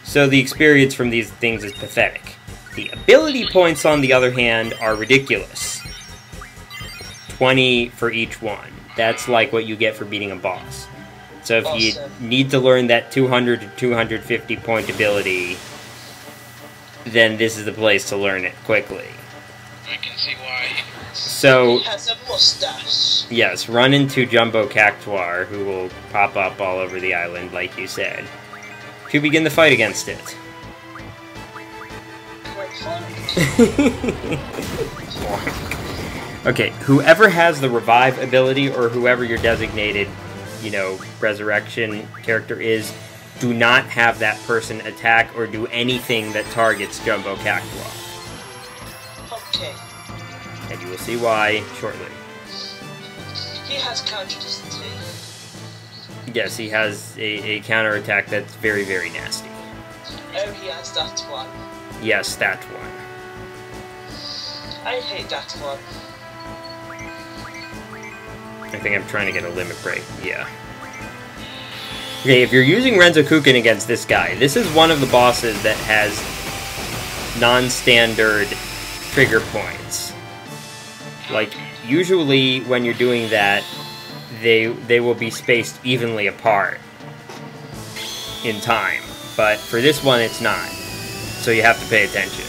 So the experience from these things is pathetic. The ability points, on the other hand, are ridiculous. 20 for each one. That's like what you get for beating a boss. So if you need to learn that 200 to 250 point ability, then this is the place to learn it quickly. I can see why. So, He has a mustache. yes, run into Jumbo Cactuar, who will pop up all over the island, like you said, to begin the fight against it. Okay, whoever has the revive ability, or whoever your designated, you know, resurrection character is, do not have that person attack or do anything that targets Jumbo Cactuar. Okay. And you will see why shortly. He has counter, doesn't he? Yes, he has a counterattack that's very, very nasty. Oh, he has that one. Yes, that one. I hate that one. I think I'm trying to get a limit break. Yeah. Okay, if you're using Renzokuken against this guy, this is one of the bosses that has non-standard trigger points. Like, usually when you're doing that, they will be spaced evenly apart in time. But for this one, it's not. So you have to pay attention.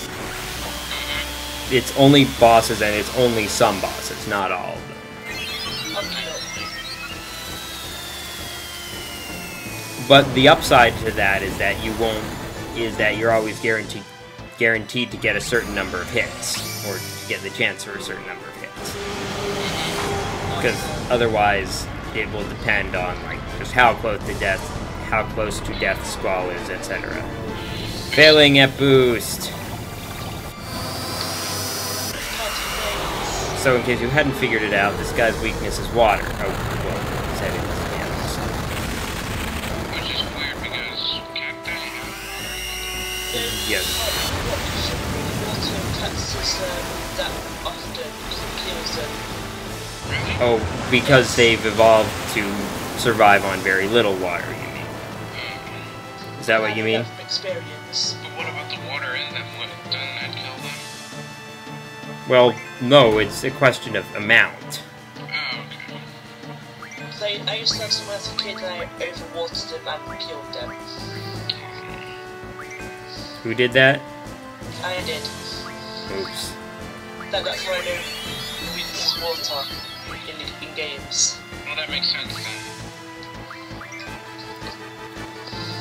It's only bosses, and it's only some bosses, not all of them. But the upside to that is that you're always guaranteed to get a certain number of hits, or to get the chance for a certain number of hits. Because otherwise, it will depend on like just how close to death Squall is, etc. Failing at boost. So in case you hadn't figured it out, this guy's weakness is water. Oh, well, said it. Which is weird because cacti have... Yes. Really? Oh, because they've evolved to survive on very little water, you mean? Is that what you mean? Experience. But what about the water in them? Doesn't that kill them? Well, no, it's a question of amount. Oh, okay. I used to have someone as a kid and I overwatered them and killed them. Who did that? I did. Oops. That's why I know we use water in games. Well, that makes sense then.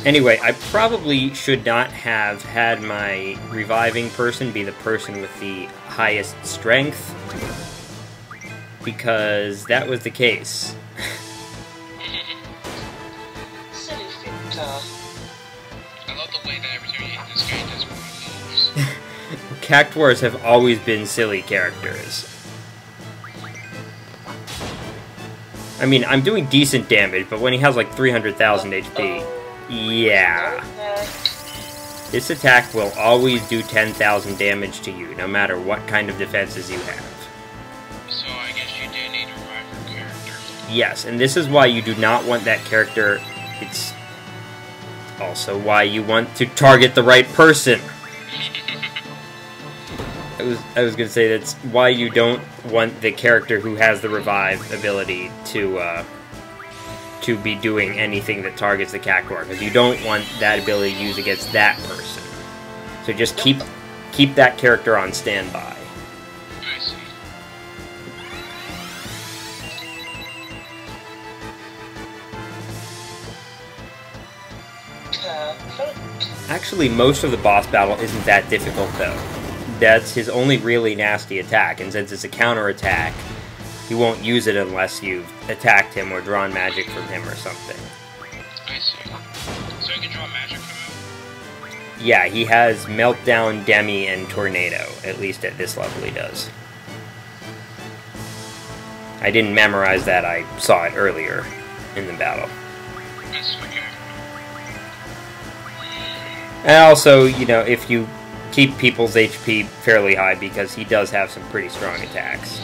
Anyway, I probably should not have had my reviving person be the person with the highest strength, because that was the case. Silly thinker. I love the way that every time you hit this guy, it does more moves. Cactuars have always been silly characters. I mean, I'm doing decent damage, but when he has like 300,000 HP... Yeah. This attack will always do 10,000 damage to you, no matter what kind of defenses you have. So I guess you do need to revive your character. Yes, and this is why you do not want that character. It's also why you want to target the right person. I was gonna say that's why you don't want the character who has the revive ability to be doing anything that targets the Cactuar, because you don't want that ability used against that person. So just keep that character on standby. I see. Actually, most of the boss battle isn't that difficult, though. That's his only really nasty attack, and since it's a counter-attack, you won't use it unless you've attacked him or drawn magic from him or something. I see. So you can draw magic from him? Yeah, he has Meltdown, Demi, and Tornado. At least at this level he does. I didn't memorize that, I saw it earlier in the battle. That's okay. And also, you know, if you keep people's HP fairly high, because he does have some pretty strong attacks.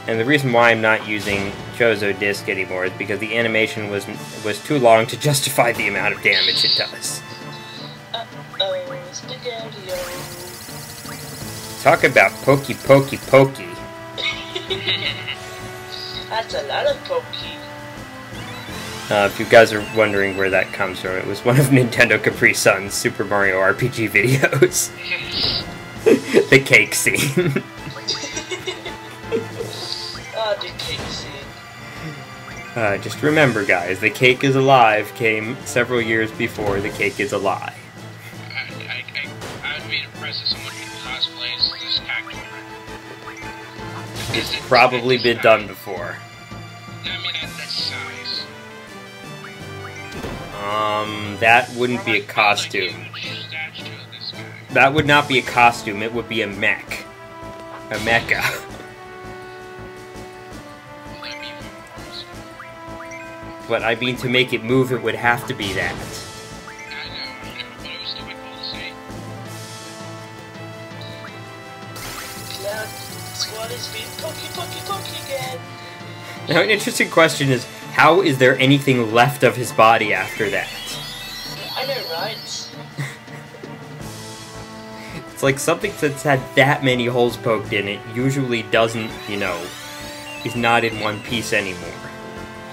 And the reason why I'm not using Chozo Disc anymore is because the animation was too long to justify the amount of damage it does. Uh-oh, spaghetti-o. Talk about pokey pokey pokey. That's a lot of pokey. If you guys are wondering where that comes from, it was one of Nintendo Capri Sun's Super Mario RPG videos. The cake scene. Oh, the cake scene. Just remember, guys, the cake is alive came several years before the cake is alive. I would be impressed if someone who cosplays this Cactuar. It's probably been done before. No, I mean at this size. That wouldn't be a costume. That would not be a costume, it would be a mech. A mecha. But I mean, to make it move, it would have to be that. I know, but it was still cool to see. Cloud Squall is being pokey again. Now, an interesting question is, how is there anything left of his body after that? I know, right? It's like something that's had that many holes poked in it usually doesn't, you know, is not in one piece anymore.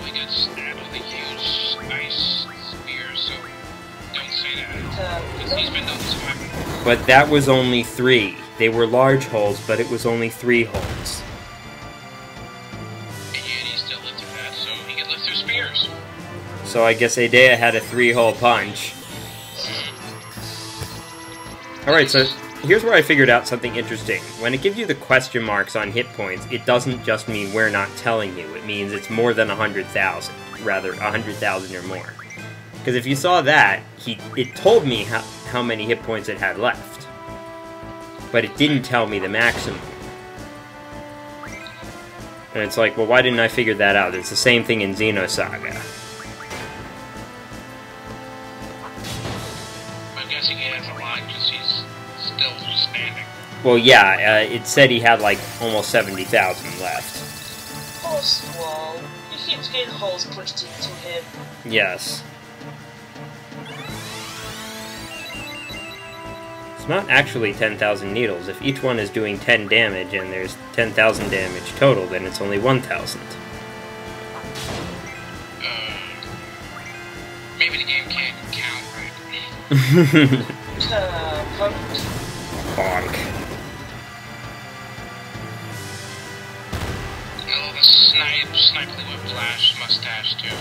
We got stabbed with a huge ice spear, so don't say that. Because he's been known to happen. But that was only 3. They were large holes, but it was only 3 holes. And yet he still lifted that, so he could lift through spears. So I guess Aidea had a 3-hole punch. Alright, so here's where I figured out something interesting. When it gives you the question marks on hit points, it doesn't just mean we're not telling you. It means it's more than 100,000. Rather, 100,000 or more. Because if you saw that, it told me how many hit points it had left. But it didn't tell me the maximum. And it's like, well, why didn't I figure that out? It's the same thing in Xenosaga. I'm guessing he has a lot because he's still standing. Well, yeah, it said he had, like, almost 70,000 left. Poor Squall. He keeps getting holes pushed into him. Yes. It's not actually 10,000 needles. If each one is doing 10 damage and there's 10,000 damage total, then it's only 1,000. Maybe the game can't count right. Punk. Bonk. Oh, the snipely whiplash mustache, too.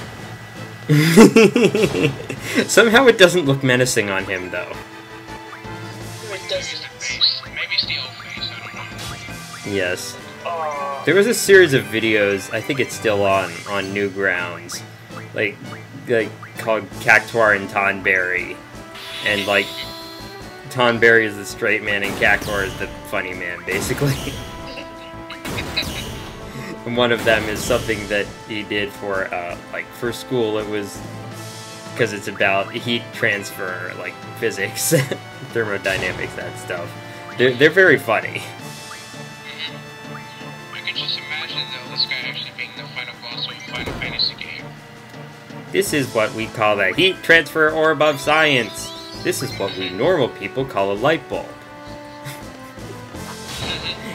Somehow it doesn't look menacing on him, though. It Maybe doesn't. it's the face. Maybe it's the old face, I don't know. Yes. Aww. There was a series of videos, I think it's still on Newgrounds, like called Cactuar and Tonberry. And, like, Tonberry is the straight man and Cactuar is the funny man, basically. And one of them is something that he did for, like, for school. It was because it's about heat transfer, like, physics, thermodynamics, that stuff. They're very funny. I could just imagine, though, this guy actually being the final boss of a Final Fantasy game. This is what we call the heat transfer orb of science. This is what we normal people call a light bulb.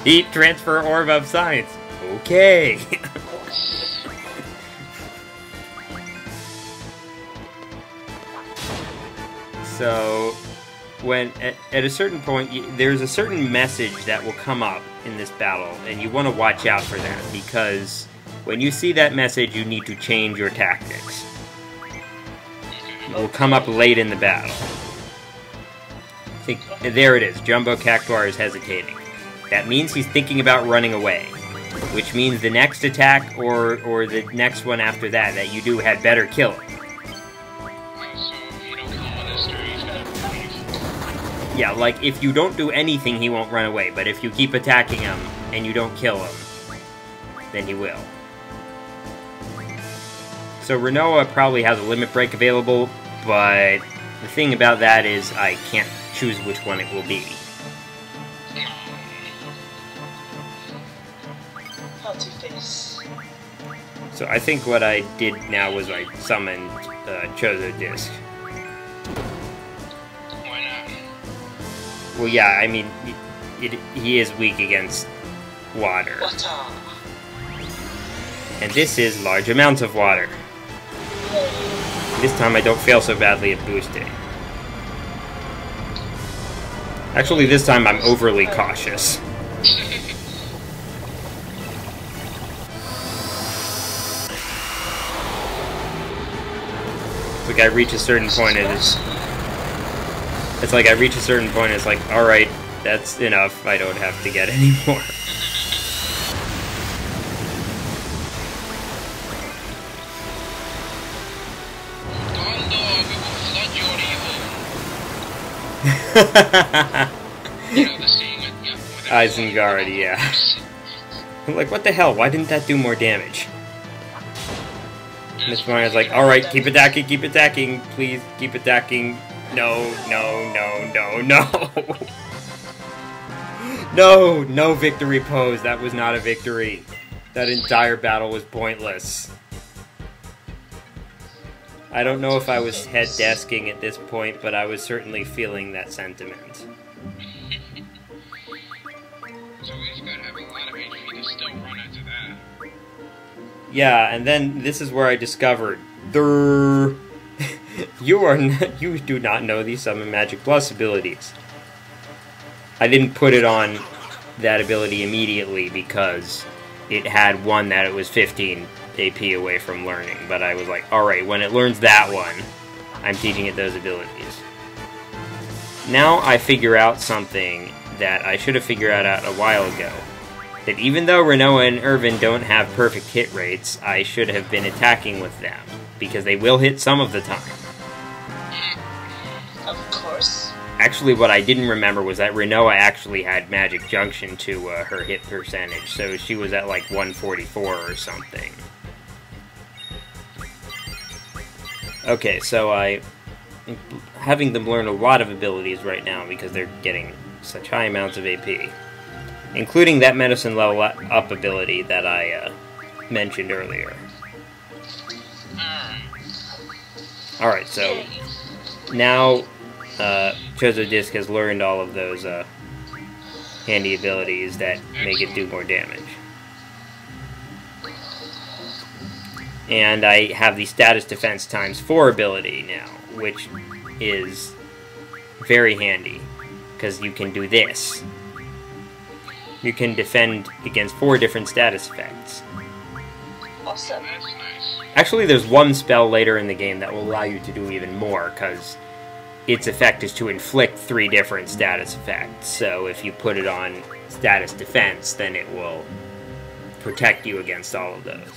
Heat transfer orb of science. Okay. So, when at a certain point, there's a certain message that will come up in this battle, and you want to watch out for that, because when you see that message, you need to change your tactics. It will come up late in the battle. There it is. Jumbo Cactuar is hesitating. That means he's thinking about running away. Which means the next attack, or the next one after that you do had better kill him. So, if you don't kill him on this turn, he's gonna leave. Yeah, like, if you don't do anything, he won't run away. But if you keep attacking him, and you don't kill him, then he will. So Rinoa probably has a limit break available, but the thing about that is I can't choose which one it will be. How to face Yes. So I think what I did now was I summoned Chozo Disc. Why not? Well, yeah, I mean, he is weak against water. Water. And this is large amounts of water. This time I don't fail so badly at boosting. Actually, this time I'm overly cautious. It's like I reach a certain point and it's like I reach a certain point and it's like, alright, that's enough, I don't have to get any more. You know, the scene with Isengard, yeah. I'm like, what the hell? Why didn't that do more damage? Miss Mario's like, alright, keep attacking, please, keep attacking. No. No victory pose, that was not a victory. That entire battle was pointless. I don't know if I was head desking at this point, but I was certainly feeling that sentiment. So he's gotta have a lot of HP to still run into that. Yeah, and then this is where I discovered, you do not know the Summon Magic Plus abilities. I didn't put it on that ability immediately because it had one that it was 15 AP away from learning, but I was like, alright, when it learns that one, I'm teaching it those abilities. Now I figure out something that I should have figured out a while ago. That even though Rinoa and Irvine don't have perfect hit rates, I should have been attacking with them, because they will hit some of the time. Of course. Actually, what I didn't remember was that Rinoa actually had Magic Junction to her hit percentage, so she was at like 144 or something. Okay, so I'm having them learn a lot of abilities right now because they're getting such high amounts of AP. Including that medicine level up ability that I mentioned earlier. Alright, so now Chozo Disc has learned all of those handy abilities that make it do more damage. And I have the Status Defense ×4 ability now, which is very handy, because you can do this. You can defend against 4 different status effects. Awesome. That's nice. Actually, there's one spell later in the game that will allow you to do even more, because its effect is to inflict 3 different status effects. So if you put it on status defense, then it will protect you against all of those.